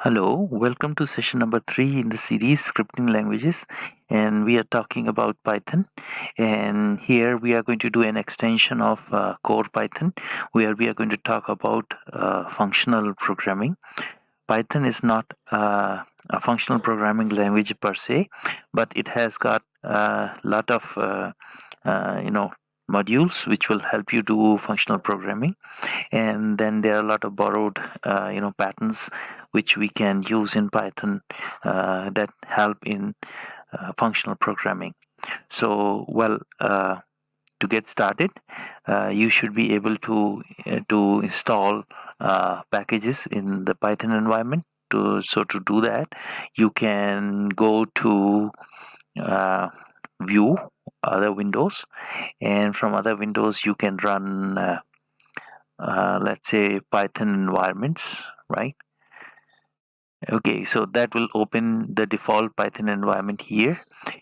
Hello, welcome to session number 3 in the series Scripting Languages, and we are talking about Python. And here we are going to do an extension of core Python, where we are going to talk about functional programming. Python is not a functional programming language per se, but it has got a lot of modules which will help you do functional programming. And then there are a lot of borrowed patterns which we can use in Python that help in functional programming. So to get started, you should be able to install packages in the Python environment. So to do that, you can go to view other windows, and from other windows you can run let's say Python environments, right? Okay, so that will open the default Python environment here.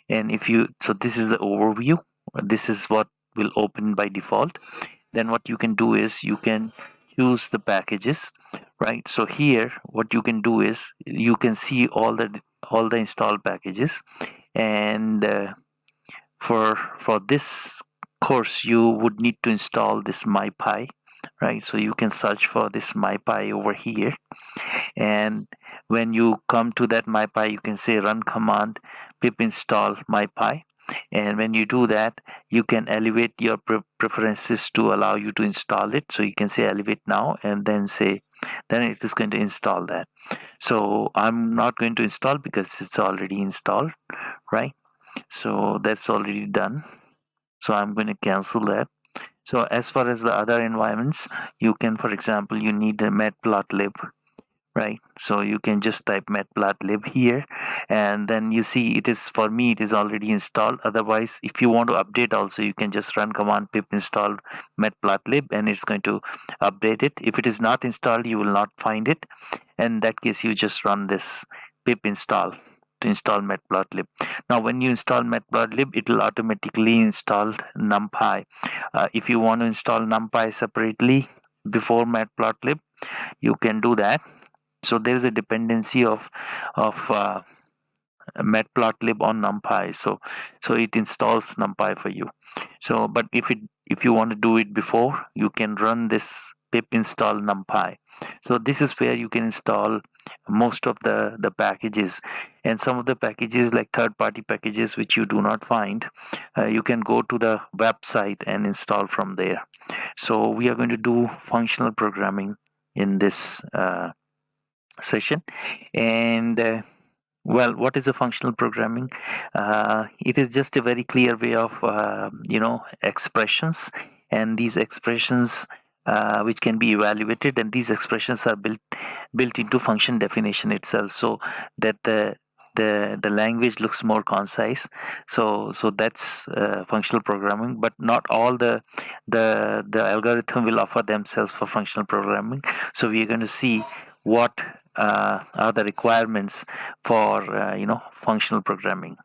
And this is the overview. This is what will open by default. Then what you can do is you can choose the packages, right? So here what you can do is you can see all the installed packages. And for this course you would need to install this MyPy, right? So you can search for this MyPy over here, and when you come to that MyPy, you can say run command pip install MyPy. And when you do that, you can elevate your preferences to allow you to install it. So you can say elevate now, and then it is going to install that. So I'm not going to install because it's already installed, right? So that's already done. So I'm going to cancel that. So as far as the other environments, you can, for example, you need a matplotlib, right? So you can just type matplotlib here, and then you see it is, for me it is already installed. Otherwise, if you want to update also, you can just run command pip install matplotlib, and it's going to update it. If it is not installed, you will not find it. In that case, you just run this pip install to install matplotlib. Now when you install matplotlib, it will automatically install numpy. If you want to install numpy separately before matplotlib, you can do that. So there is a dependency of matplotlib on numpy, so it installs numpy for you. So but if you want to do it before, you can run this pip install numpy. So this is where you can install most of the packages, and some of the packages like third-party packages which you do not find, you can go to the website and install from there. So we are going to do functional programming in this session. And what is a functional programming? It is just a very clear way of expressions, and these expressions which can be evaluated, and these expressions are built into function definition itself, so that the language looks more concise. So that's functional programming, but not all the algorithm will offer themselves for functional programming. So we are going to see what are the requirements for functional programming.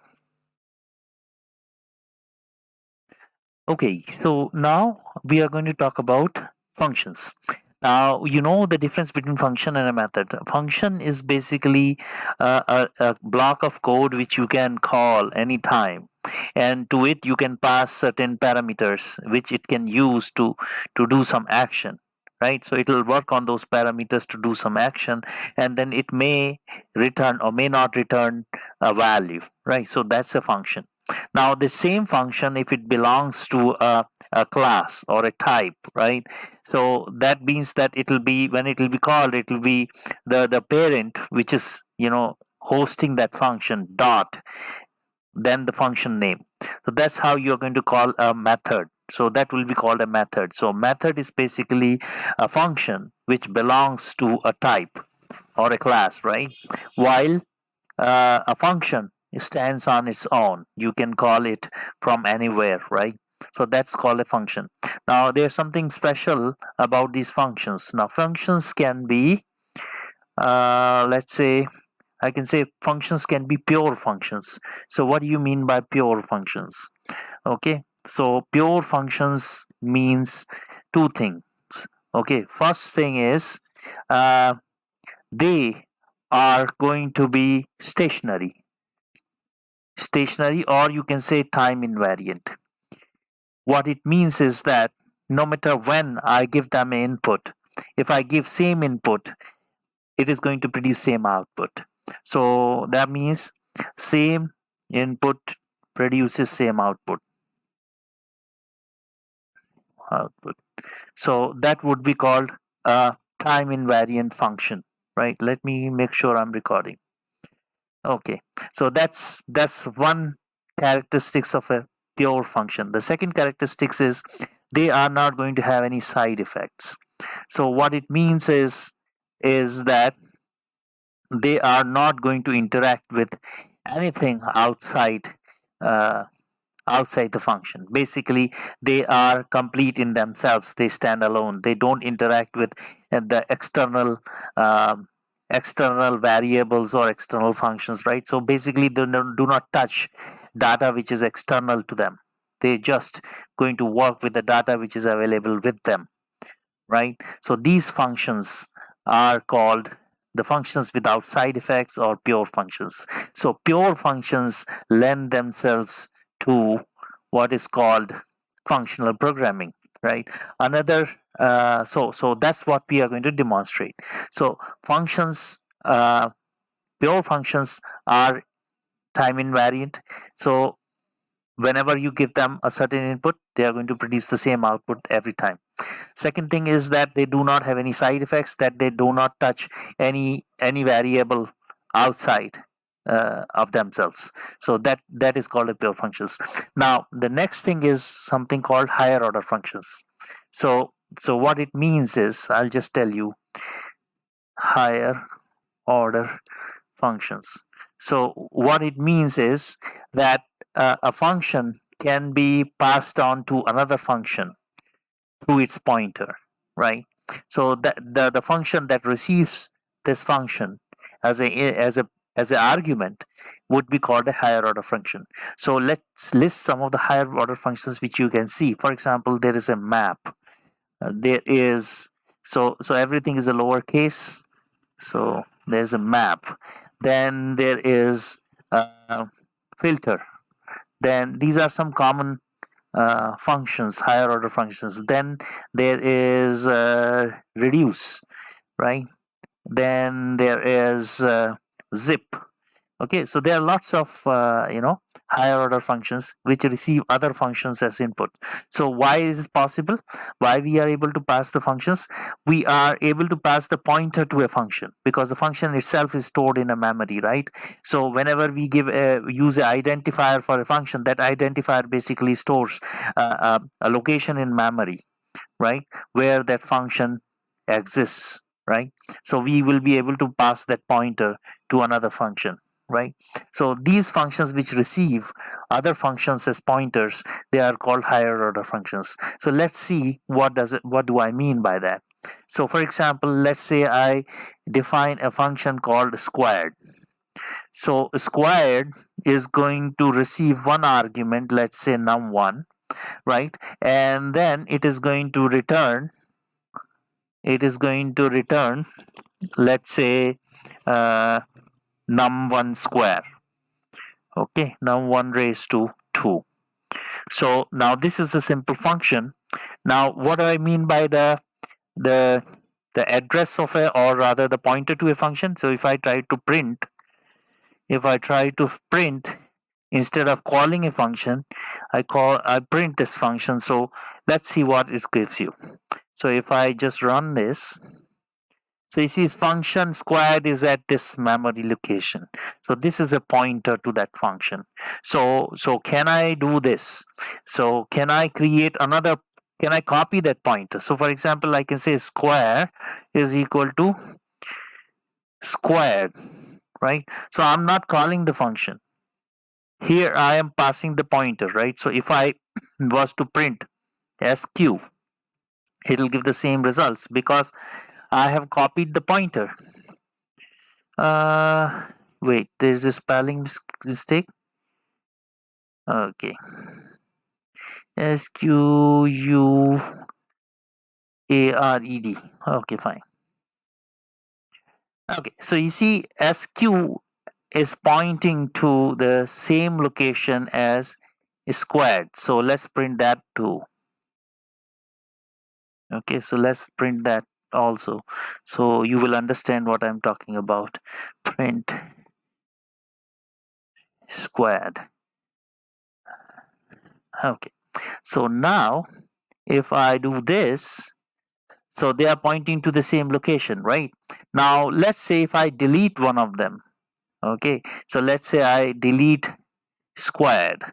Okay, so now we are going to talk about functions. Now you know the difference between function and a method. A function is basically a block of code which you can call anytime, and to it you can pass certain parameters which it can use to do some action, right? So it will work on those parameters to do some action, and then it may return or may not return a value, right? So that's a function. Now the same function, if it belongs to a class or a type, right? So that means that it will be, when it will be called, it will be the parent which is hosting that function dot, then the function name. So that's how you're going to call a method. So that will be called a method. So method is basically a function which belongs to a type or a class, right? While a function stands on its own. You can call it from anywhere, right? So that's called a function. Now there's something special about these functions. Now functions can be, let's say, I can say functions can be pure functions. So what do you mean by pure functions? Okay, so pure functions means two things. Okay, first thing is, they are going to be stationary, or you can say time invariant. What it means is that no matter when I give them an input, if I give same input, it is going to produce same output. So that means same input produces same output. So that would be called a time invariant function, right? Let me make sure I'm recording. Okay, so that's one characteristics of a pure function. The second characteristics is they are not going to have any side effects. So what it means is that they are not going to interact with anything uh, outside the function. Basically, they are complete in themselves. They stand alone. They don't interact with the um, external variables or external functions, right? So basically, they do not touch data which is external to them. They just going to work with the data which is available with them, right? So these functions are called the functions without side effects or pure functions. So pure functions lend themselves to what is called functional programming, right? Another so that's what we are going to demonstrate. So functions, pure functions are time invariant. So whenever you give them a certain input, they are going to produce the same output every time. Second thing is that they do not have any side effects, that they do not touch any variable outside of themselves. So that is called a pure functions. Now the next thing is something called higher order functions. So what it means is, I'll just tell you, higher order functions. So what it means is that a function can be passed on to another function through its pointer, right? So the function that receives this function as a argument would be called a higher order function. So let's list some of the higher order functions which you can see. For example, there is a map. There is so everything is a lowercase. So there's a map. Then there is a filter. Then these are some common functions, higher order functions. Then there is reduce, right? Then there is zip. Okay, so there are lots of higher order functions which receive other functions as input. So why is this possible? Why we are able to pass the functions? We are able to pass the pointer to a function because the function itself is stored in a memory, right? So whenever we use an identifier for a function, that identifier basically stores a location in memory, right, where that function exists, right? So we will be able to pass that pointer to another function, right? So these functions which receive other functions as pointers, they are called higher order functions. So let's see what do I mean by that. So for example, let's say I define a function called squared. So squared is going to receive one argument, let's say num1, right? And then it is going to return, let's say, num1 square. Okay, num1 raised to 2. So now this is a simple function. Now what do I mean by the the address of a, or rather the pointer to a function? So if I try to print instead of calling a function, I print this function. So let's see what it gives you. So if I just run this, so you see function squared is at this memory location. So this is a pointer to that function. So can I do this? So can I copy that pointer? So for example, I can say square is equal to squared, right? So I'm not calling the function. Here I am passing the pointer, right? So if I was to print sq, it'll give the same results because I have copied the pointer. Uh, Wait, there's a spelling mistake. Okay, squared. Okay, fine. Okay, so you see SQ is pointing to the same location as squared. So let's print that too. Okay, so let's print that also. So you will understand what I'm talking about. Print squared. Okay, so now if I do this, so they are pointing to the same location, right? Now let's say if I delete one of them. Okay, so let's say I delete squared.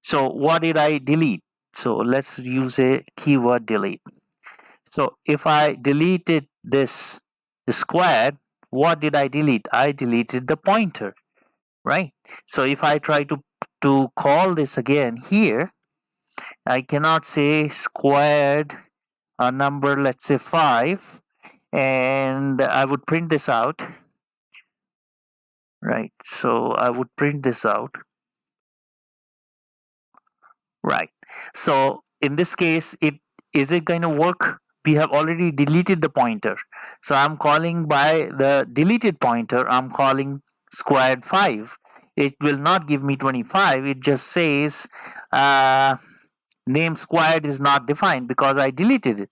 So what did I delete? So let's use a keyword delete. So if I deleted this squared, what did I delete? I deleted the pointer, right? So if I try to call this again here, I cannot say squared a number, let's say 5, and I would print this out, right? So I would print this out. Right. So in this case, is it going to work? We have already deleted the pointer. So I'm calling by the deleted pointer, I'm calling squared 5. It will not give me 25. It just says uh, name squared is not defined because I deleted it.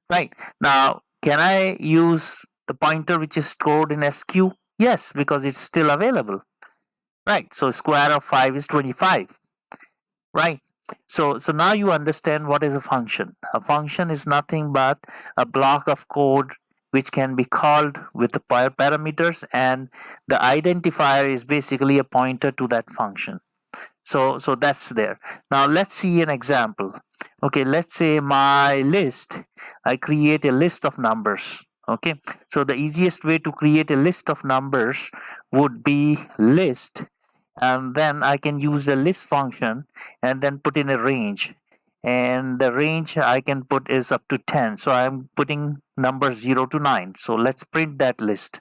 Right. Now, can I use the pointer which is stored in SQ? Yes, because it's still available. Right. So square of 5 is 25. Right. So now you understand what is a function. A function is nothing but a block of code which can be called with the parameters, and the identifier is basically a pointer to that function. So that's there. Now let's see an example. Okay, let's say my list, I create a list of numbers. Okay, so the easiest way to create a list of numbers would be list, and then I can use the list function and then put in a range, and the range I can put is up to 10. So I'm putting numbers 0 to 9. So let's print that list.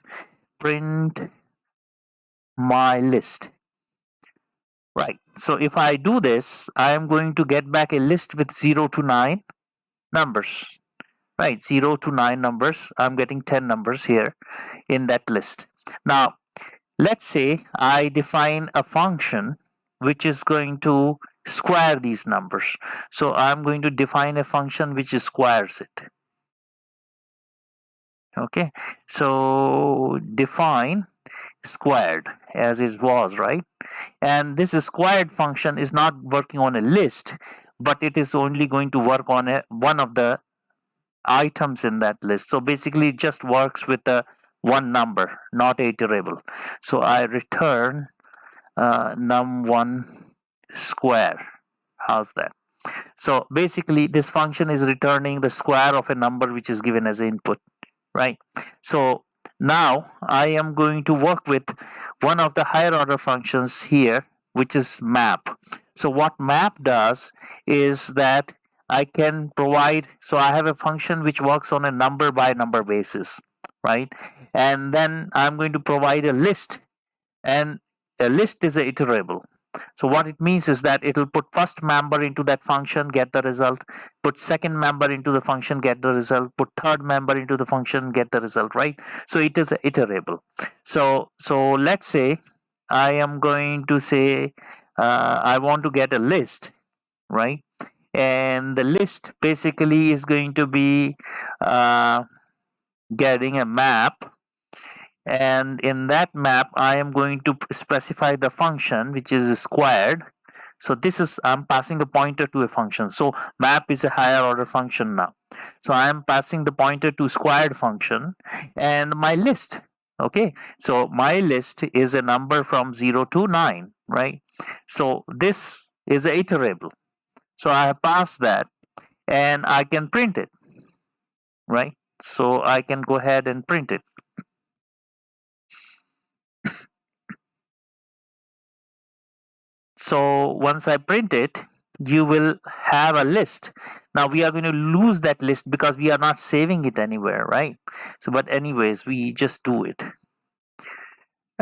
Print my list. Right. So if I do this, I am going to get back a list with 0 to 9 numbers. Right, 0 to 9 numbers. I'm getting 10 numbers here in that list. Now, let's say I define a function which is going to square these numbers. So I'm going to define a function which squares it. Okay, so define squared as it was, right? And this squared function is not working on a list, but it is only going to work on one of the items in that list. So basically it just works with the one number, not a iterable. So I return num1 square. How's that? So basically this function is returning the square of a number which is given as input, right? So now I am going to work with one of the higher order functions here, which is map. So what map does is that I can provide, so I have a function which works on a number by number basis, right? And then I'm going to provide a list, and a list is a iterable. So what it means is that it'll put first member into that function, get the result, put second member into the function, get the result, put third member into the function, get the result, right? So it is iterable. So let's say I am going to say I want to get a list, right? And the list basically is going to be getting a map, and in that map I am going to specify the function which is squared. So this is, I'm passing a pointer to a function. So map is a higher order function now. So I am passing the pointer to squared function, and my list. Okay, so my list is a number from 0 to 9, right? So this is a iterable. So I have passed that, and I can print it, right? So I can go ahead and print it. So once I print it, you will have a list. Now we are going to lose that list because we are not saving it anywhere, right? So but anyways, we just do it.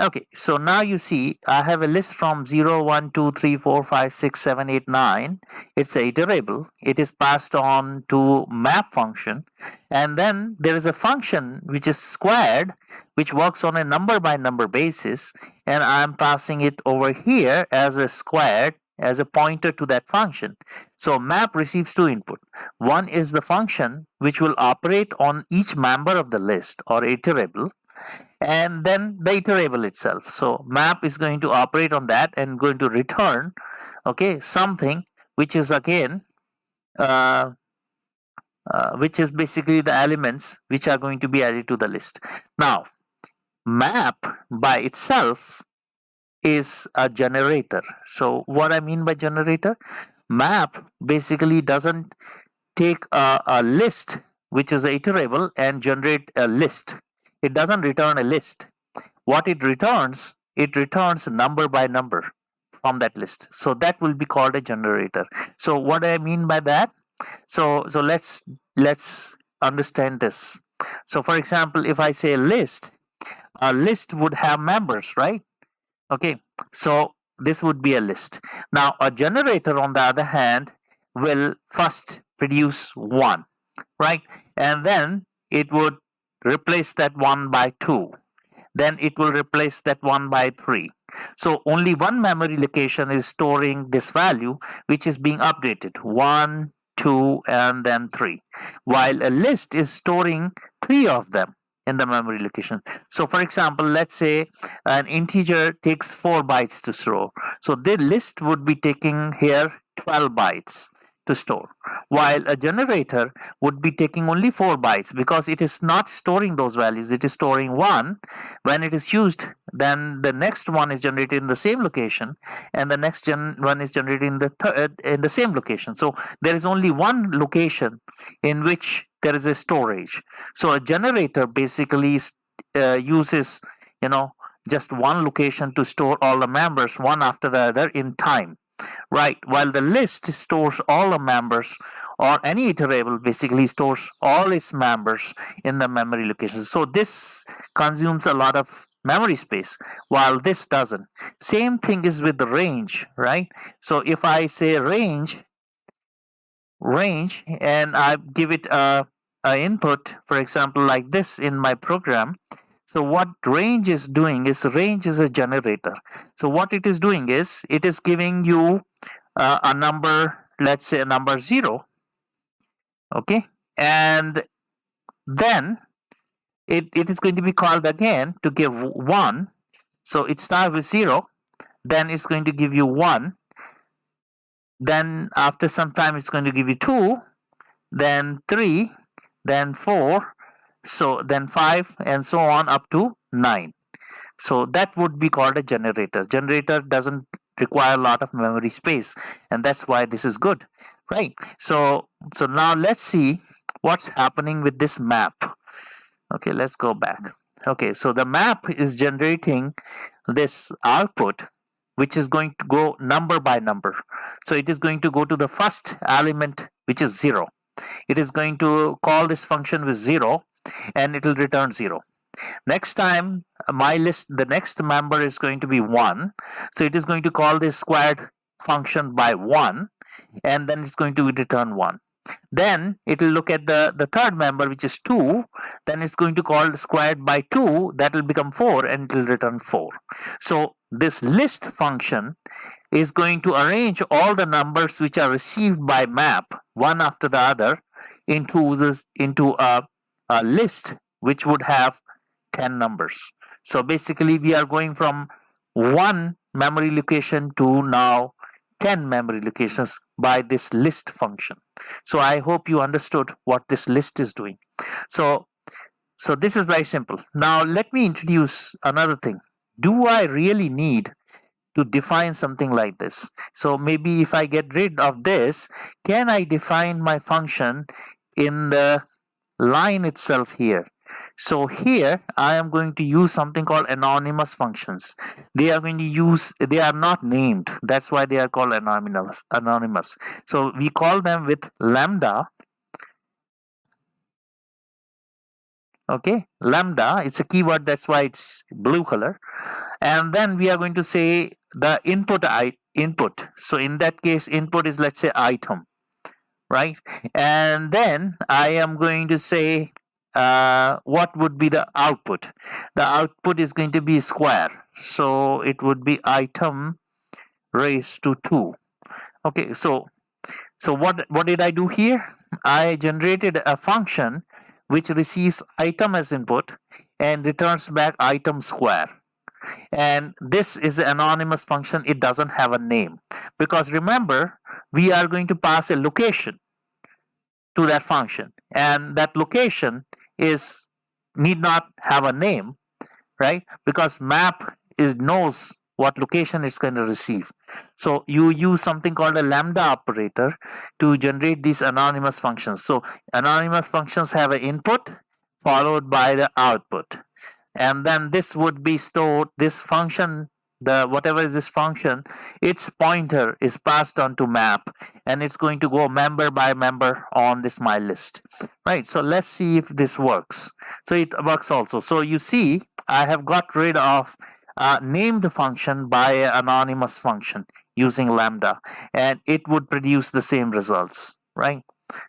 Okay, so now you see I have a list from 0, 1, 2, 3, 4, 5, 6, 7, 8, 9. It's a iterable. It is passed on to map function. And then there is a function which is squared, which works on a number by number basis. And I'm passing it over here as a squared, as a pointer to that function. So map receives two input. One is the function which will operate on each member of the list or iterable, and then the iterable itself. So map is going to operate on that and going to return, okay, something which is again uh, which is basically the elements which are going to be added to the list. Now map by itself is a generator. So what I mean by generator, map basically doesn't take a list which is iterable and generate a list. It doesn't return a list. What it returns number by number from that list. So that will be called a generator. So what I mean by that, so let's understand this. So for example, if I say list, a list would have members, right? Okay, so this would be a list. Now a generator on the other hand will first produce 1, right? And then it would replace that 1 by 2. Then it will replace that 1 by 3. So only one memory location is storing this value, which is being updated: 1, 2, and then 3, while a list is storing 3 of them in the memory location. So for example, let's say an integer takes 4 bytes to store. So the list would be taking here 12 bytes to store, while a generator would be taking only 4 bytes because it is not storing those values. It is storing 1. When it is used, then the next one is generated in the same location, and the next one is generated in the same location. So there is only one location in which there is a storage. So a generator basically uses, just one location to store all the members one after the other in time, right? While the list stores all the members, or any iterable basically stores all its members in the memory locations. So this consumes a lot of memory space, while this doesn't. Same thing is with the range, right? So if I say range, and I give it a input, for example, like this in my program. So what range is doing is, range is a generator. So what it is doing is, it is giving you a number, let's say a number 0, okay, and then it is going to be called again to give 1. So it starts with 0, then it's going to give you 1, then after some time it's going to give you 2, then 3, then 4, so then 5, and so on up to 9. So that would be called a generator. Generator doesn't require a lot of memory space, and that's why this is good, right? So now let's see what's happening with this map. Okay, let's go back. Okay, so the map is generating this output, which is going to go number by number. So it is going to go to the first element, which is 0. It is going to call this function with 0, and it will return 0. Next time, my list, the next member is going to be 1. So it is going to call this squared function by 1, and then it's going to return 1. Then it will look at the third member, which is 2. Then it's going to call squared by 2. That will become 4, and it will return 4. So this list function is going to arrange all the numbers which are received by map one after the other into a list which would have 10 numbers. So basically we are going from one memory location to now 10 memory locations by this list function. So I hope you understood what this list is doing. So this is very simple. Now let me introduce another thing. Do I really need to define something like this? So maybe if I get rid of this, can I define my function in the line itself here? So here I am going to use something called anonymous functions. They are not named. That's why they are called anonymous. So we call them with lambda. Okay, lambda, it's a keyword, that's why it's blue color. and then we are going to say the input. So in that case, input is, let's say, item, right? And then I am going to say what would be the output. The output is going to be square, so it would be item raised to 2. Okay, so what did I do here? I generated a function which receives item as input and returns back item square. And this is an anonymous function. It doesn't have a name, because remember, we are going to pass a location to that function, and that location is need not have a name, right? Because map is knows what location it's going to receive. So you use something called a lambda operator to generate these anonymous functions. So anonymous functions have an input followed by the output, and then this would be stored. This function, the whatever is this function, its pointer is passed on to map, and it's going to go member by member on this my list, right? So let's see if this works. So it works also. So you see, I have got rid of named function by an anonymous function using lambda, and it would produce the same results, right?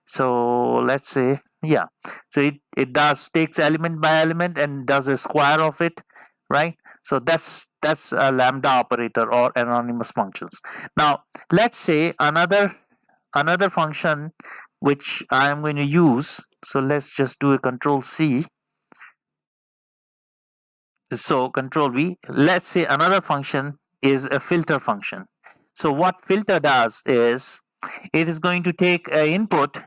So let's say, yeah, so it does takes element by element and does a square of it, right? So that's a lambda operator or anonymous functions. Now let's say another function which I am going to use. So let's just do a control C. So control V. Let's say another function is a filter function. So what filter does is it is going to take an input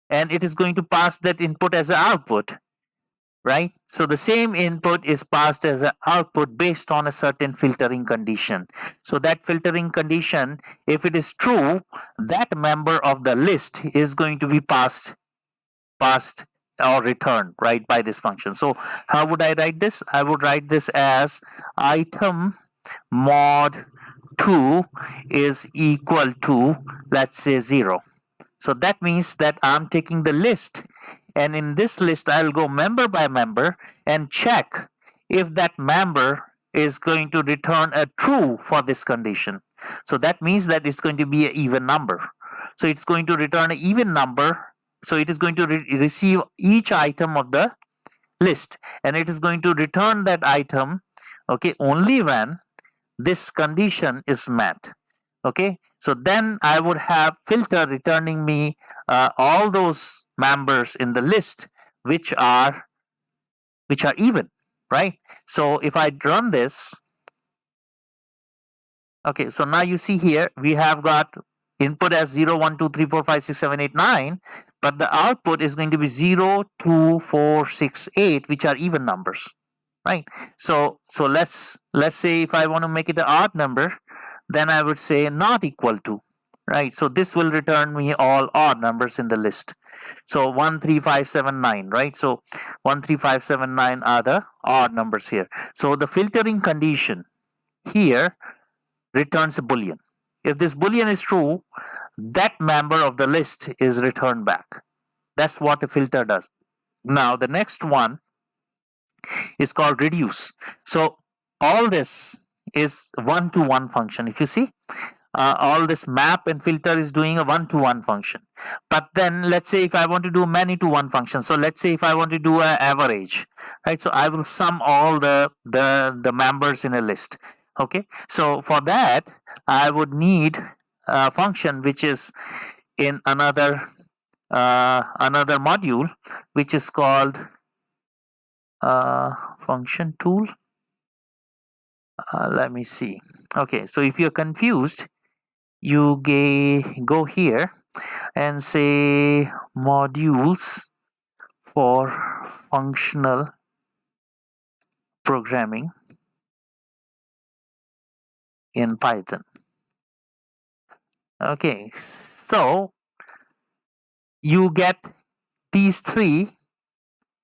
and it is going to pass that input as an output, right? So the same input is passed as an output based on a certain filtering condition. So that filtering condition, if it is true, that member of the list is going to be passed or returned, right, by this function. So how would I write this? I would write this as item mod 2 is equal to, let's say, 0. So that means that I'm taking the list, and in this list I'll go member by member and check if that member is going to return a true for this condition. So that means that it's going to be an even number. So it's going to return an even number. So it is going to receive each item of the list, and it is going to return that item, okay, only when this condition is met. Okay, so then I would have filter returning me all those members in the list which are even, right? So if I run this, okay, so now you see here we have got input as 0, 1, 2, 3, 4, 5, 6, 7, 8, 9, but the output is going to be 0, 2, 4, 6, 8, which are even numbers, right? So let's say if I want to make it an odd number, then I would say not equal to, right? So this will return me all odd numbers in the list. So 1, 3, 5, 7, 9, right? So 1, 3, 5, 7, 9 are the odd numbers here. So the filtering condition here returns a boolean. If this boolean is true, that member of the list is returned back. That's what a filter does. Now the next one is called reduce. So all this is one-to-one function. If you see, all this map and filter is doing a one-to-one function. But then let's say if I want to do many-to-one function, so let's say if I want to do an average, right? So I will sum all the members in a list. Okay, so for that I would need a function which is in another module, which is called function tool. Let me see. Okay, so if you're confused, you go here and say modules for functional programming in Python. Okay, so you get these three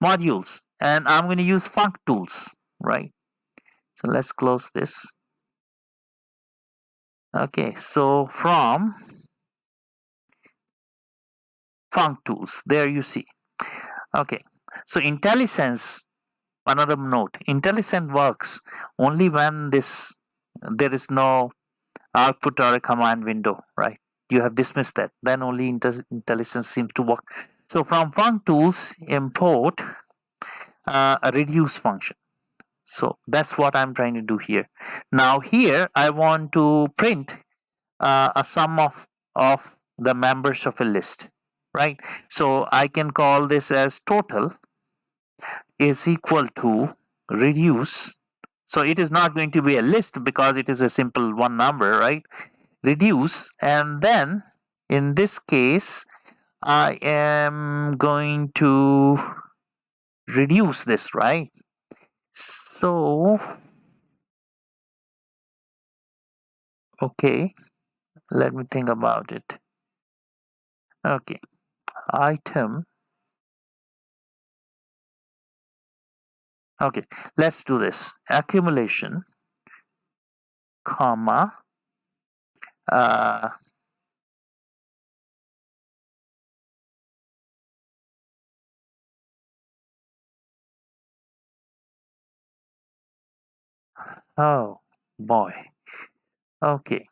modules, and I'm going to use func tools, right? So let's close this. Okay, so from func tools, there you see. Okay, so IntelliSense another note, IntelliSend works only when there is no output or a command window, right? You have dismissed that. Then only IntelliSend seems to work. So from func tools, import a reduce function. So that's what I'm trying to do here. Now here I want to print a sum of the members of a list, right? So I can call this as total is equal to reduce. So it is not going to be a list because it is a simple one number, right? Reduce, and then in this case I am going to reduce this, right? So okay, let me think about it. Okay, item. Okay, let's do this. Accumulation, comma, uh, oh boy. Okay.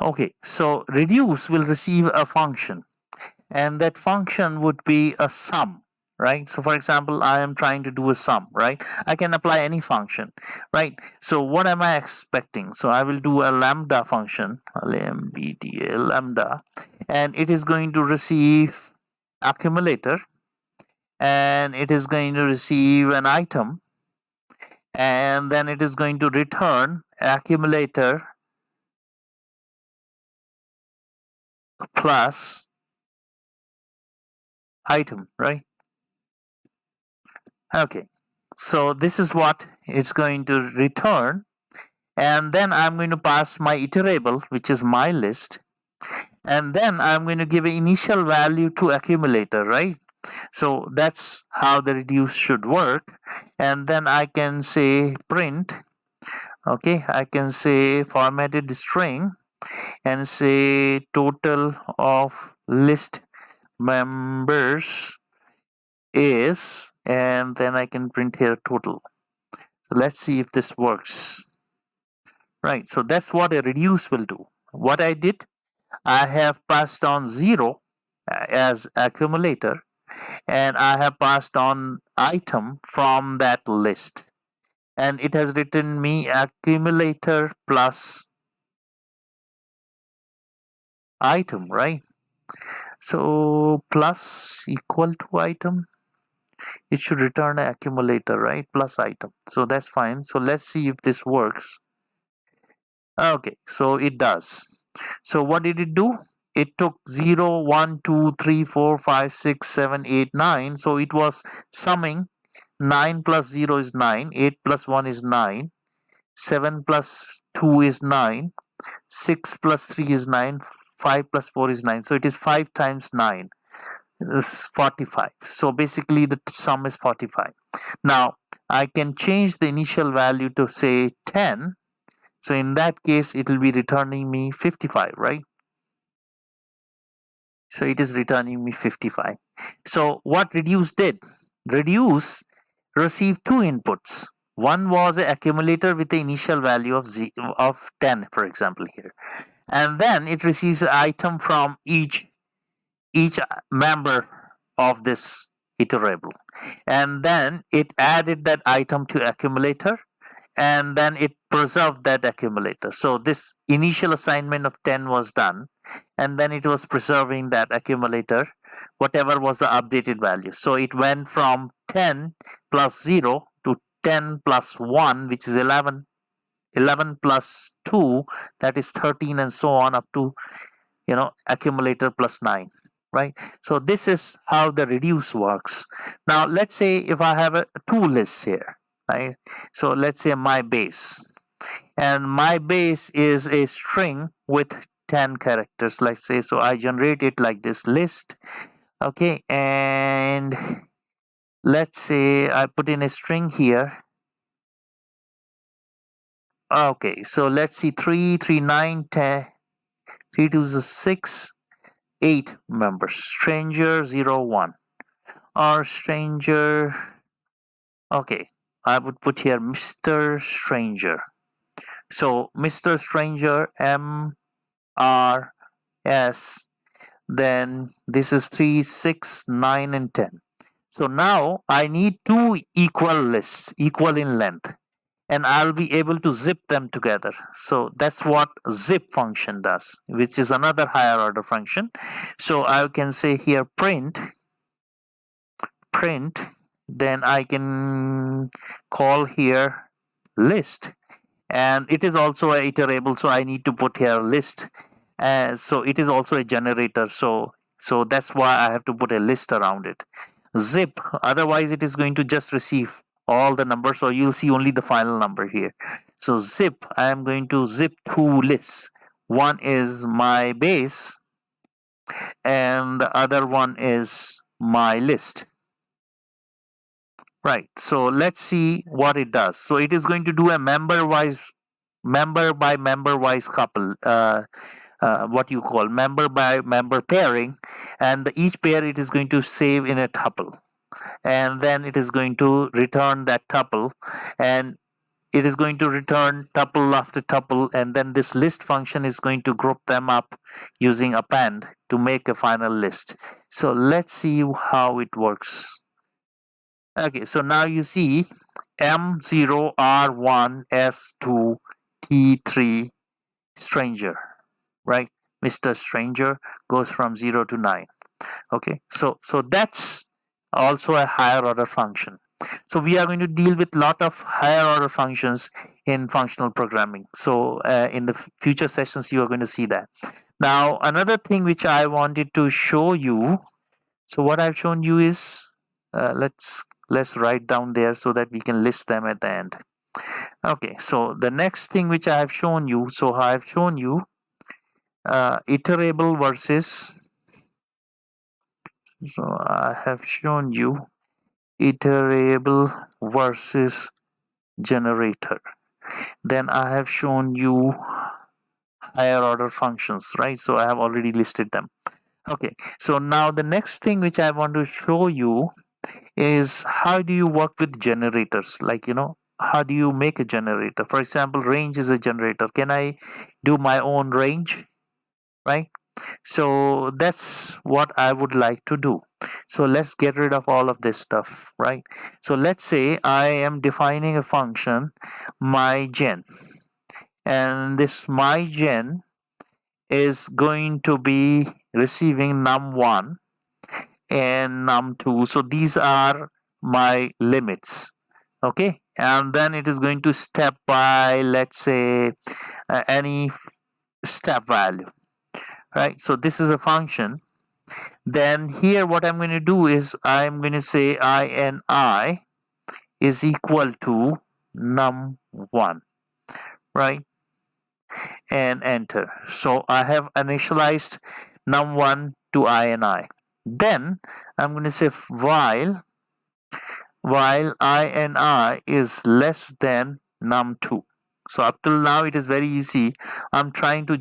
Okay, so reduce will receive a function, and that function would be a sum, right? So for example, I am trying to do a sum, right? I can apply any function, right? So what am I expecting? So I will do a lambda function, lambda, and it is going to receive accumulator, and it is going to receive an item, and then it is going to return accumulator plus item, right? Okay, so this is what it's going to return, and then I'm going to pass my iterable, which is my list, and then I'm going to give an initial value to accumulator, right? So that's how the reduce should work. And then I can say print, okay, I can say formatted string and say total of list members is, and then I can print here total. So let's see if this works. Right, so that's what a reduce will do. What I did, I have passed on 0 as accumulator, and I have passed on item from that list, and it has written me accumulator plus item, right? So plus equal to item, it should return an accumulator, right? Plus item. So that's fine. So let's see if this works. Okay, so it does. So what did it do? It took 0, 1, 2, 3, 4, 5, 6, 7, 8, 9. So it was summing 9 plus 0 is 9, 8 plus 1 is 9, 7 plus 2 is 9, 6 plus 3 is 9, 5 plus 4 is 9. So it is 5 times 9 is 45. So basically the sum is 45. Now I can change the initial value to say 10. So in that case, it will be returning me 55, right? So it is returning me 55. So what reduce did? Reduce received two inputs. One was an accumulator with the initial value of 10, for example, here. And then it receives an item from each member of this iterable. And then it added that item to accumulator, and then it preserved that accumulator. So this initial assignment of 10 was done, and then it was preserving that accumulator, whatever was the updated value. So it went from 10 plus 0 to 10 plus 1, which is 11, 11 plus 2, that is 13, and so on up to, accumulator plus 9. Right? So this is how the reduce works. Now let's say if I have two lists here, right? So let's say my base, and my base is a string with 10 characters, let's say. So I generate it like this list, okay, and let's say I put in a string here. Okay, so let's see, 3, 3, 9, 10, 3 to the 6, 8 members, stranger 01 or stranger. Okay, I would put here Mr. Stranger. So Mr. Stranger, MRS, then this is 3, 6, 9, and 10. So now I need two equal lists, equal in length, and I'll be able to zip them together. So that's what zip function does, which is another higher order function. So I can say here print, then I can call here list, and it is also a iterable, so I need to put here list. So it is also a generator, so that's why I have to put a list around it. Zip, otherwise it is going to just receive all the numbers, so you'll see only the final number here. So zip, I am going to zip two lists. One is my base and the other one is my list. Right, so let's see what it does. So it is going to do a member by member wise couple, what you call member by member pairing, and each pair it is going to save in a tuple, and then it is going to return that tuple, and it is going to return tuple after tuple, and then this list function is going to group them up using append to make a final list. So let's see how it works. Okay, so now you see M0R1S2T3 stranger, right? Mr. Stranger goes from 0 to 9. Okay, so that's also a higher order function. So we are going to deal with lot of higher order functions in functional programming. So in the future sessions you are going to see that. Now another thing which I wanted to show you, so what I've shown you is let's write down there so that we can list them at the end. Okay, so the next thing which I have shown you, so I have shown you iterable versus, so I have shown you iterable versus generator. Then I have shown you higher order functions, right? So I have already listed them. Okay, so now the next thing which I want to show you is how do you work with generators, like how do you make a generator. For example, range is a generator. Can I do my own range, right? So that's what I would like to do. So let's get rid of all of this stuff, right? So let's say I am defining a function myGen, and this myGen is going to be receiving num1 and num2. So these are my limits, okay? And then it is going to step by, let's say, any step value, right? So this is a function. Then here what I'm going to do is I'm going to say ini is equal to num1, right? And enter. So I have initialized num1 to ini. Then I'm going to say while ini is less than num2. So up till now it is very easy. I'm trying to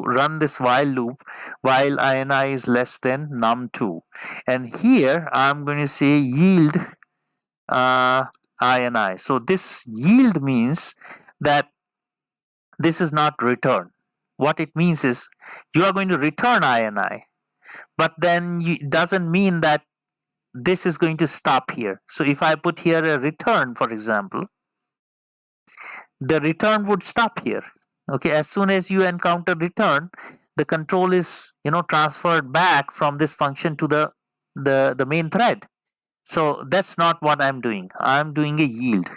run this while loop while ini is less than num2, and here I'm going to say yield ini. So this yield means that this is not return. What it means is you are going to return ini, but then it doesn't mean that this is going to stop here. So if I put here a return, for example, the return would stop here. Okay, as soon as you encounter return, the control is transferred back from this function to the main thread. So that's not what I'm doing. I'm doing a yield.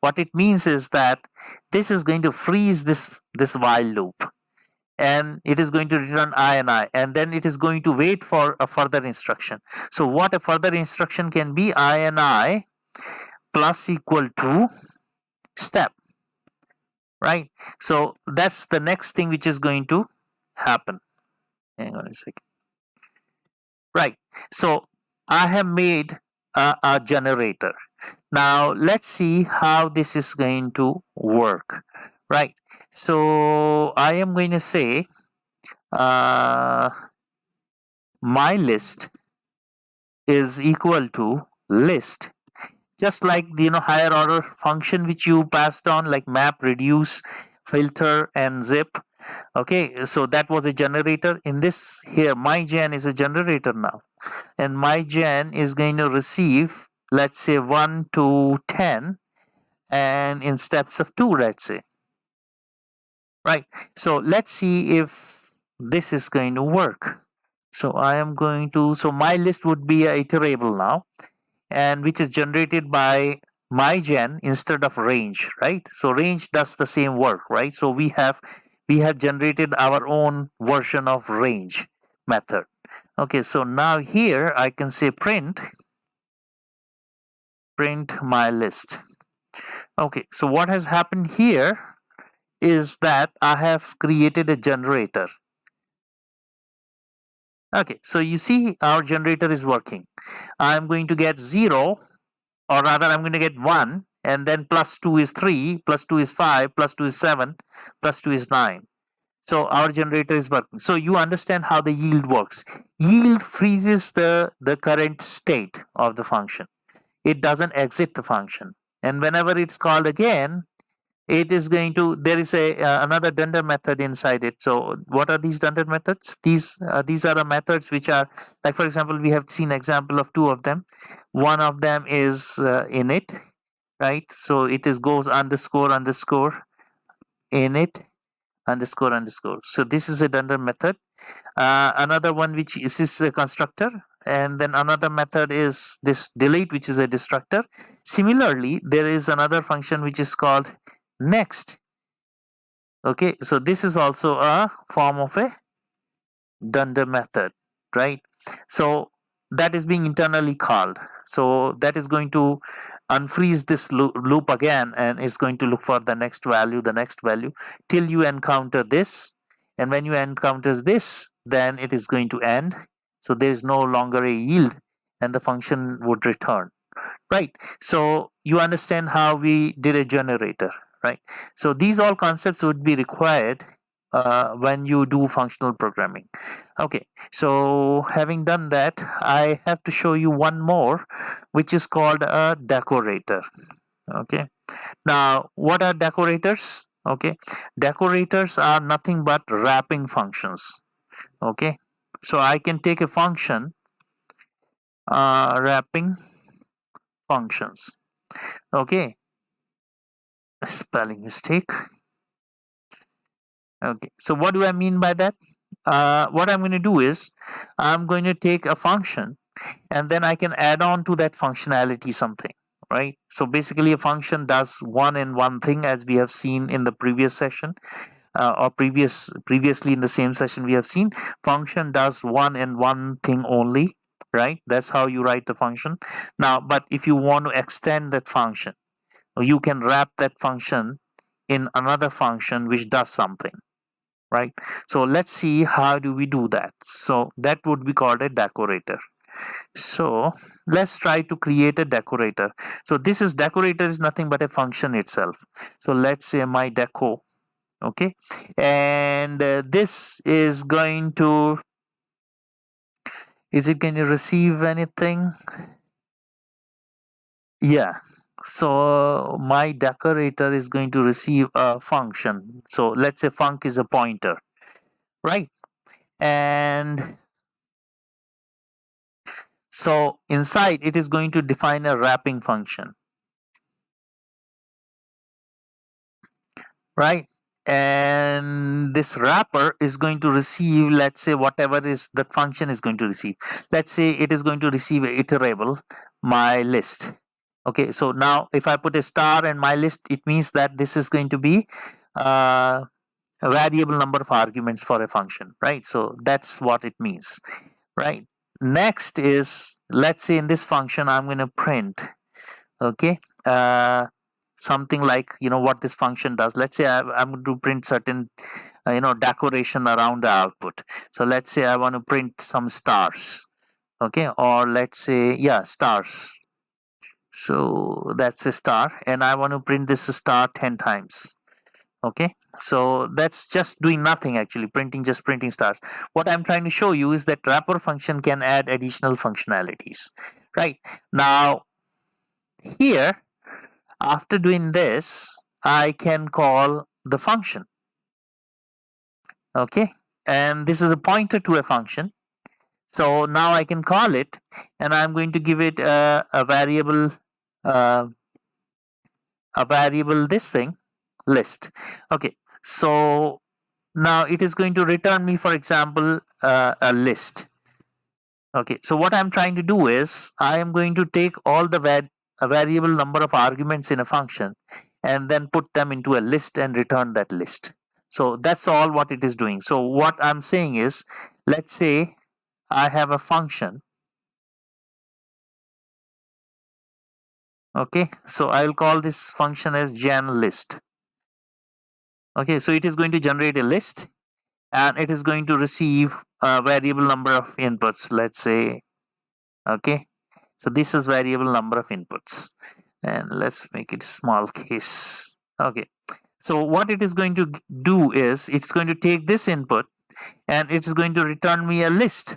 What it means is that this is going to freeze this while loop, and it is going to return ini, and then it is going to wait for a further instruction. So what a further instruction can be, ini plus equal to step, right? So that's the next thing which is going to happen. Hang on a second. Right, so I have made a generator. Now let's see how this is going to work, right? So I am going to say my list is equal to list, just like the higher order function which you passed on, like map, reduce, filter, and zip. Okay, so that was a generator. In this here, mygen is a generator now, and mygen is going to receive, let's say, 1 to 10, and in steps of 2, let's say. Right, so let's see if this is going to work. So I am going to, so my list would be iterable now, and which is generated by mygen instead of range, right? So range does the same work, right? So we have generated our own version of range method. Okay, so now here I can say print my list. Okay, so what has happened here is that I have created a generator. Okay, so you see our generator is working. I'm going to get 0, or rather I'm going to get 1, and then plus 2 is 3, plus 2 is 5, plus 2 is 7, plus 2 is 9. So our generator is working. So you understand how the yield works. Yield freezes the current state of the function. It doesn't exit the function. And whenever it's called again, it is going to, there is a another dunder method inside it. So what are these dunder methods? These are the methods which are, like, for example, we have seen example of 2 of them. One of them is init, right? So it is goes underscore underscore init underscore underscore. So this is a dunder method. Another one which is a constructor, and then another method is this delete, which is a destructor. Similarly, there is another function which is called next. Okay, so this is also a form of a dunder method, right? So that is being internally called. So that is going to unfreeze this loop again, and it's going to look for the next value till you encounter this. And when you encounter this, then it is going to end. So there is no longer a yield, and the function would return. Right, so you understand how we did a generator, right? So these all concepts would be required when you do functional programming. Okay, so having done that, I have to show you one more, which is called a decorator. Okay, now what are decorators? Okay, decorators are nothing but wrapping functions. Okay, so I can take a function, wrapping functions. Okay, spelling mistake. Okay, so what do I mean by that? What I'm going to do is I'm going to take a function, and then I can add on to that functionality something, right? So basically a function does one and one thing, as we have seen in the previous session, or previously in the same session we have seen. Function does one and one thing only, right? That's how you write the function. Now, but if you want to extend that function, you can wrap that function in another function which does something, right? So let's see how do we do that. So that would be called a decorator. So let's try to create a decorator. So this is decorator is nothing but a function itself. So let's say my deco. Okay, and this is going to, is it going to receive anything? Yeah, so my decorator is going to receive a function. So let's say func is a pointer, right? And so inside it is going to define a wrapping function, right? And this wrapper is going to receive, let's say, whatever is that function is going to receive. Let's say it is going to receive a iterable my list. Okay, so now if I put a star in my list, it means that this is going to be a variable number of arguments for a function, right? So that's what it means, right? Next is, let's say in this function I'm going to print, okay, something like, what this function does. Let's say I'm going to print certain decoration around the output. So let's say I want to print some stars, okay, or let's say, yeah, stars. So that's a star, and I want to print this star 10 times. Okay, so that's just doing nothing, actually just printing stars. What I'm trying to show you is that wrapper function can add additional functionalities. Right now, here, after doing this, I can call the function. Okay, and this is a pointer to a function. So now I can call it, and I'm going to give it a variable, uh, this thing, list. Okay, so now it is going to return me, for example, a list. Okay, so what I'm trying to do is I am going to take all the a variable number of arguments in a function and then put them into a list and return that list. So that's all what it is doing. So what I'm saying is, let's say I have a function. Okay, so I'll call this function as gen list. Okay, so it is going to generate a list and it is going to receive a variable number of inputs, let's say. Okay, so this is variable number of inputs, and let's make it small case. Okay, so what it is going to do is it's going to take this input and it is going to return me a list,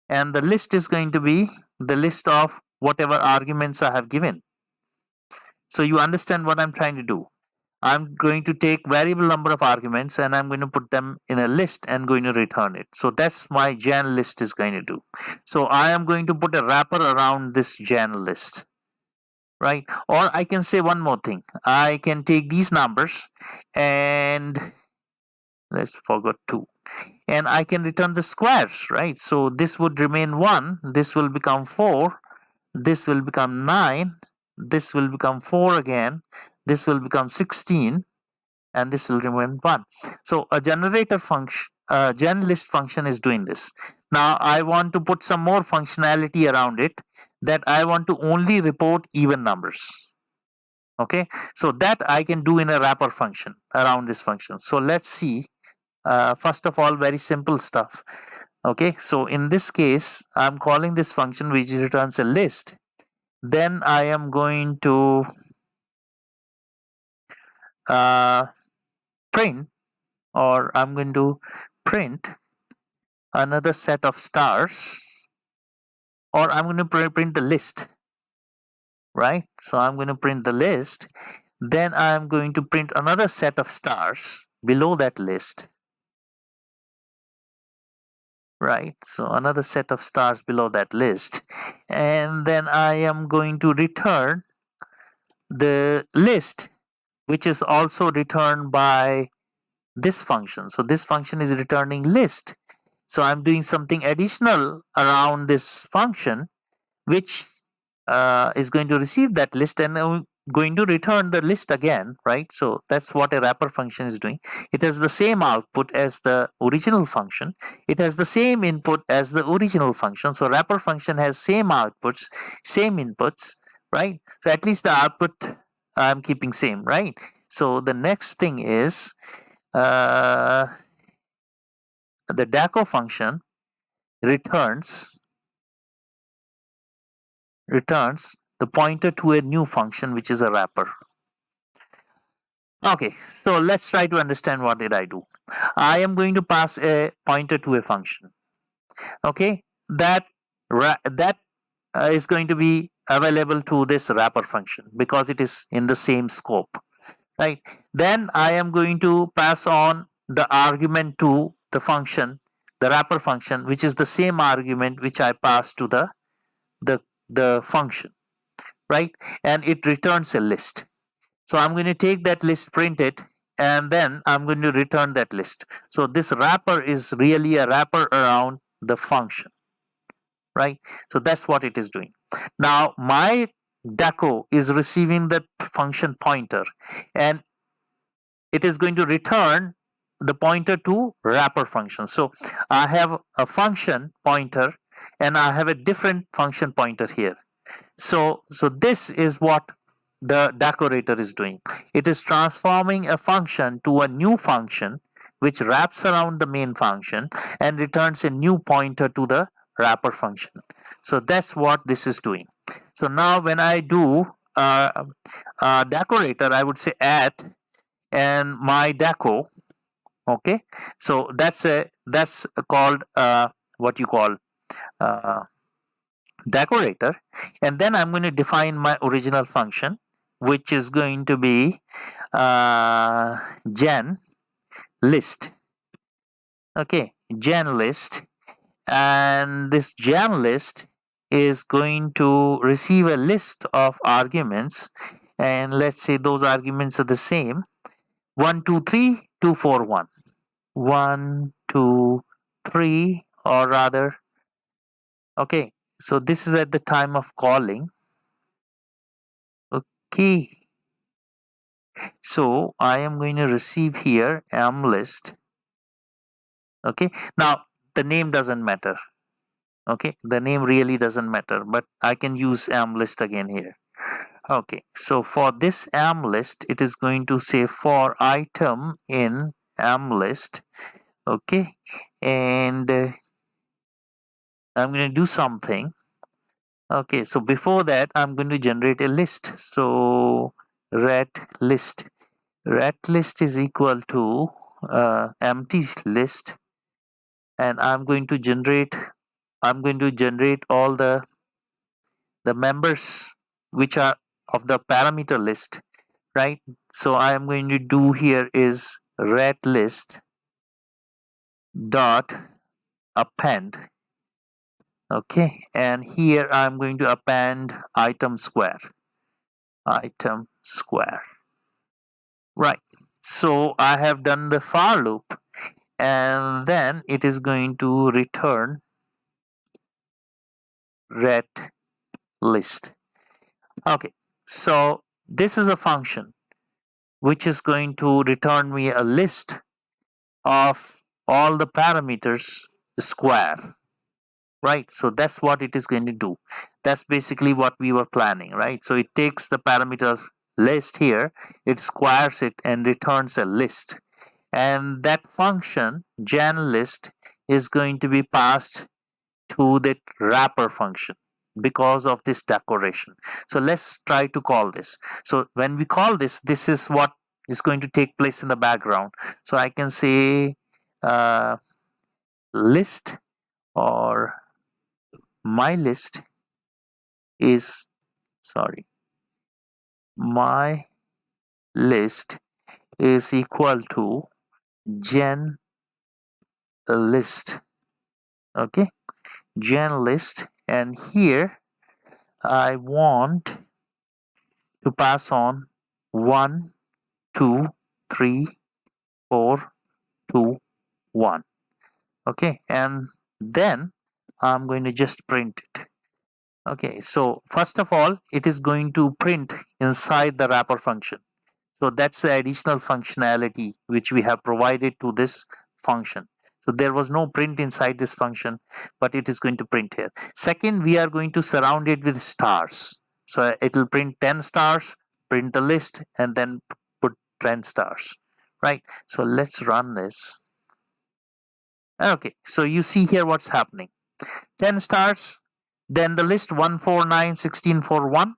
and the list is going to be the list of whatever arguments I have given. So you understand what I'm trying to do. I'm going to take variable number of arguments and I'm going to put them in a list and going to return it. So that's my gen list is going to do. So I am going to put a wrapper around this gen list, right? Or I can say one more thing. I can take these numbers and let's forget 2. And I can return the squares, right? So this would remain 1, this will become 4, this will become 9, this will become 4 again, this will become 16, and this will remain 1. So a generator function, gen list function is doing this. Now I want to put some more functionality around it, that I want to only report even numbers. Okay, so that I can do in a wrapper function around this function. So let's see. First of all, very simple stuff. Okay, so in this case, I'm calling this function which returns a list. Then I am going to print, or I'm going to print another set of stars, or I'm going to print the list, right? So I'm going to print the list. Then I'm going to print another set of stars below that list, right? So another set of stars below that list. And then I am going to return the list, which is also returned by this function. So this function is returning list. So I'm doing something additional around this function, which is going to receive that list and going to return the list again, right? So that's what a wrapper function is doing. It has the same output as the original function. It has the same input as the original function. So wrapper function has same outputs, same inputs, right? So at least the output I'm keeping same, right? So the next thing is the deco function returns the pointer to a new function, which is a wrapper. Okay, so let's try to understand what did I do. I am going to pass a pointer to a function. Okay, that is going to be available to this wrapper function because it is in the same scope, right? Then I am going to pass on the argument to the function, the wrapper function, which is the same argument which I passed to the function, right? And it returns a list. So I'm going to take that list, print it, and then I'm going to return that list. So this wrapper is really a wrapper around the function, right? So that's what it is doing. Now my deco is receiving the function pointer, and it is going to return the pointer to wrapper function. So I have a function pointer and I have a different function pointer here. So this is what the decorator is doing. It is transforming a function to a new function which wraps around the main function and returns a new pointer to the wrapper function. So that's what this is doing. So now when I do decorator, I would say at, and my deco. Okay, so that's called what you call uh, decorator. And then I'm going to define my original function, which is going to be gen list. Okay, gen list. And this gen list is going to receive a list of arguments, and let's say those arguments are the same: 1 2 3 2 4 1. 1 2 3, or rather, okay, so this is at the time of calling. Okay, so I am going to receive here m list. Okay, now the name doesn't matter. Okay, the name really doesn't matter, but I can use m list again here. Okay, so for this m list, it is going to say for item in m list. Okay, and I'm going to do something. Okay, so before that, I'm going to generate a list. So ret list is equal to empty list, and I'm going to generate all the members which are of the parameter list, right? So I am going to do here is ret list dot append. Okay, and here I'm going to append item square. Right, so I have done the for loop, and then it is going to return ret list. Okay, so this is a function which is going to return me a list of all the parameters square, right? So that's what it is going to do. That's basically what we were planning, right? So it takes the parameter list here, it squares it and returns a list, and that function gen list is going to be passed to the wrapper function because of this decoration. So let's try to call this. So when we call this, this is what is going to take place in the background. So I can say list, or my list is, sorry, my list is equal to gen list. Okay, gen list, and here I want to pass on 1 2 3 4 2 1. Okay, and then I'm going to just print it. Okay, so first of all, it is going to print inside the wrapper function. So that's the additional functionality which we have provided to this function. So there was no print inside this function, but it is going to print here. Second, we are going to surround it with stars. So it will print 10 stars, print the list, and then put 10 stars, right? So let's run this. Okay, so you see here what's happening. 10 stars, then the list 149 16 41,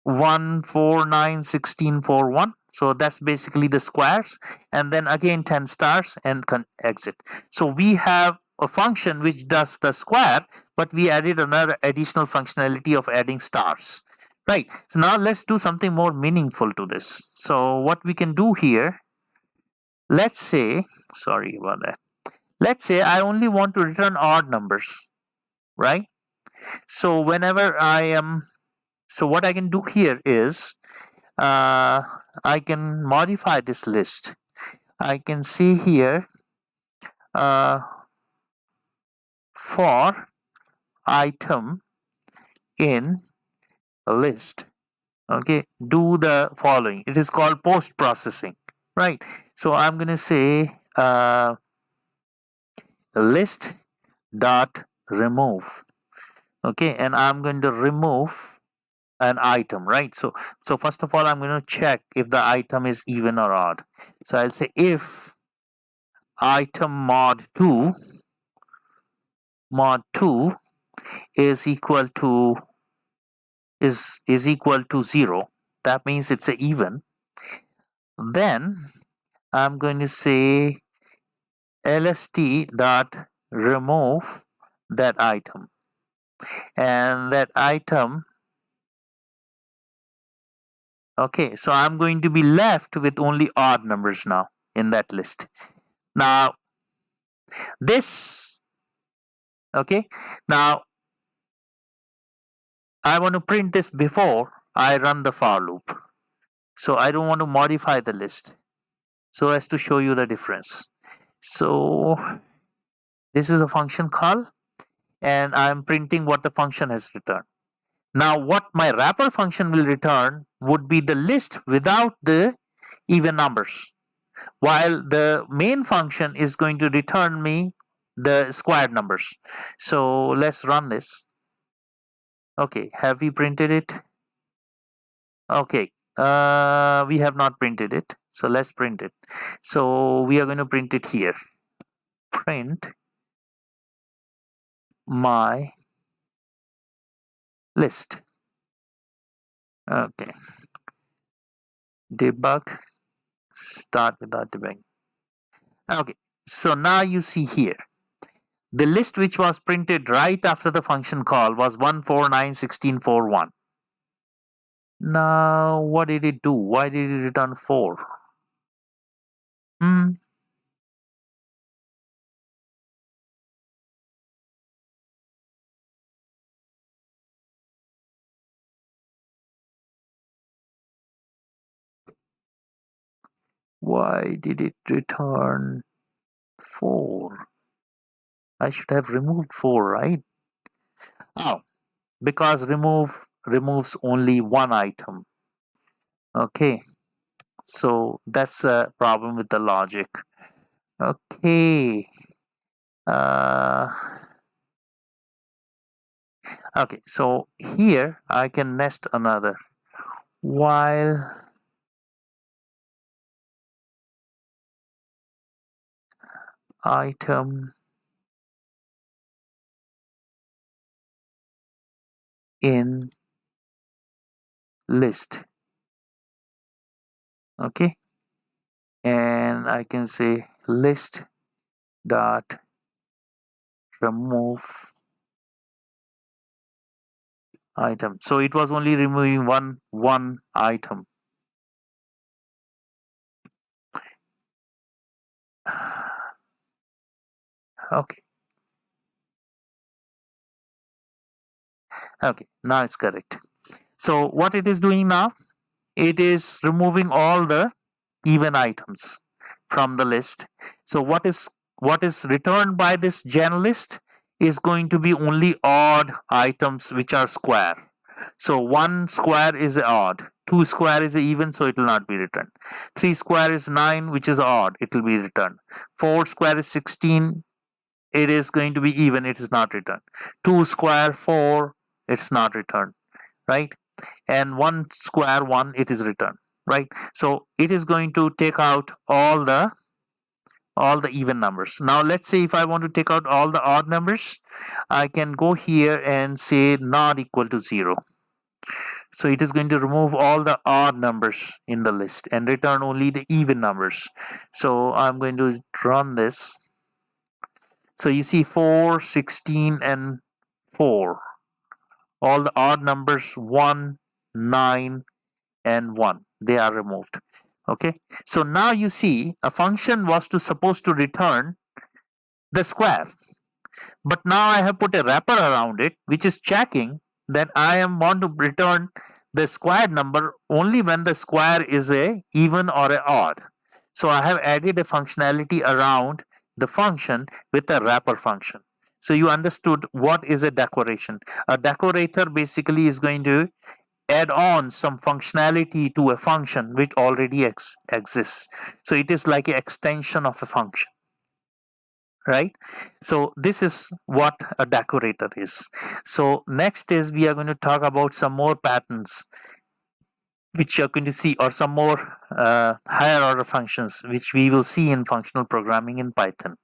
149 16 41. So that's basically the squares, and then again 10 stars and exit. So we have a function which does the square, but we added another additional functionality of adding stars, right? So now let's do something more meaningful to this. So what we can do here, let's say, sorry about that, let's say I only want to return odd numbers, right? So whenever so what I can do here is I can modify this list. I can see here for item in a list. Okay, do the following. It is called post processing, right? So I'm going to say list dot remove. Okay, and I'm going to remove an item, right? So first of all, I'm going to check if the item is even or odd. So I'll say if item mod 2 is equal to 0, that means it's a even. Then I'm going to say lst dot remove that item, and that item. Okay, so I'm going to be left with only odd numbers now in that list. Now this, okay, now I want to print this before I run the for loop. So I don't want to modify the list so as to show you the difference. So this is a function call, and I'm printing what the function has returned. Now what my wrapper function will return would be the list without the even numbers, while the main function is going to return me the squared numbers. So let's run this. Okay, have we printed it? Okay, we have not printed it, so let's print it. So we are going to print it here. Print my list. Okay, debug, start without debugging. Okay, so now you see here the list which was printed right after the function call was 1491641. Now what did it do? Why did it return 4? Why did it return 4? I should have removed 4, right? Oh, because remove removes only one item. Okay, so that's a problem with the logic. Okay. Uh, okay, so here I can nest another. While item in list. Okay, and I can say list dot remove item. So it was only removing one item. Okay. Okay, now it's correct. So what it is doing now, it is removing all the even items from the list. So what is returned by this gen list is going to be only odd items which are square. So 1 square is odd, 2 square is even, so it will not be returned. 3 square is 9, which is odd, it will be returned. 4 square is 16, it is going to be even, it is not returned. 2 square 4, it's not returned, right? And 1 square 1, it is returned, right? So it is going to take out all the even numbers. Now let's say if I want to take out all the odd numbers, I can go here and say not equal to 0. So it is going to remove all the odd numbers in the list and return only the even numbers. So I'm going to run this. So you see 4, 16, and 4. All the odd numbers 1, 9, and 1, they are removed. Okay, so now you see a function was supposed to return the square, but now I have put a wrapper around it which is checking that I want to return the squared number only when the square is a even or a odd. So I have added a functionality around the function with a wrapper function. So you understood what is a decoration. A decorator basically is going to add on some functionality to a function which already exists. So it is like an extension of a function, right? So this is what a decorator is. So next is we are going to talk about some more patterns which you're going to see, or some more higher order functions which we will see in functional programming in Python.